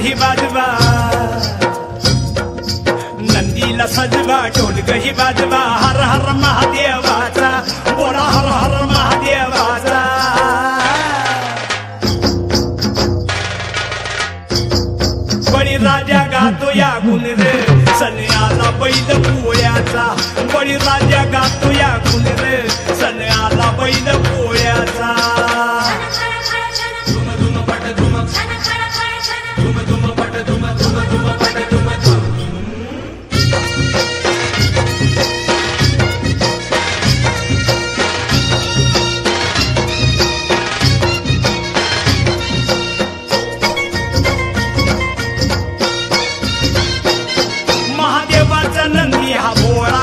ही वाजवा नंदीला सजवा ढोलक ही वाजवा हर हर महादेवाचा बोला हर हर महादेवाचा बळीराजा गातो या गुण रे सन्याला बैल पोळ्याचा बळीराजा गातो या गुण रे सन्याला बैल पोळ्याचा नंदी हा भोळा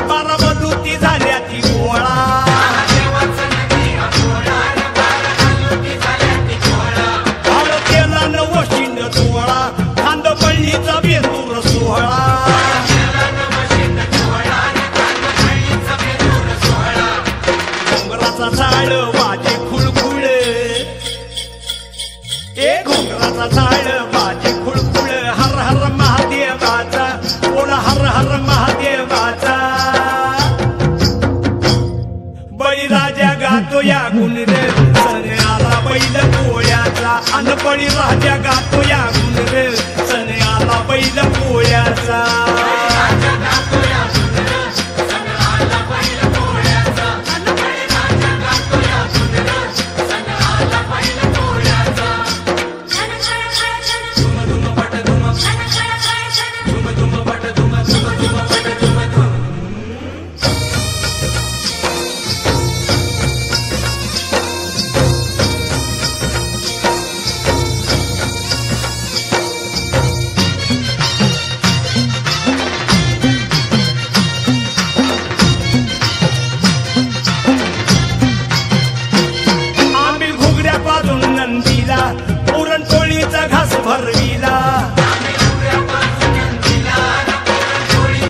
बारामती झाल्या ती भोळा केला नवशिंड सोहळा खांद पळणीचा बेसूर सोहळा घोंगराचा झाड वाजे खुळखुळ घोंगराचा झाड वाजे खुळखुळ हर हर महादेवाचा बोला हर हर महादेवाचा बळीराजा गातो या गुण रे सन्याला बैल पोळ्याचा अन बळीराजा गातो या गुण रे सन्याला बैल पोळ्याचा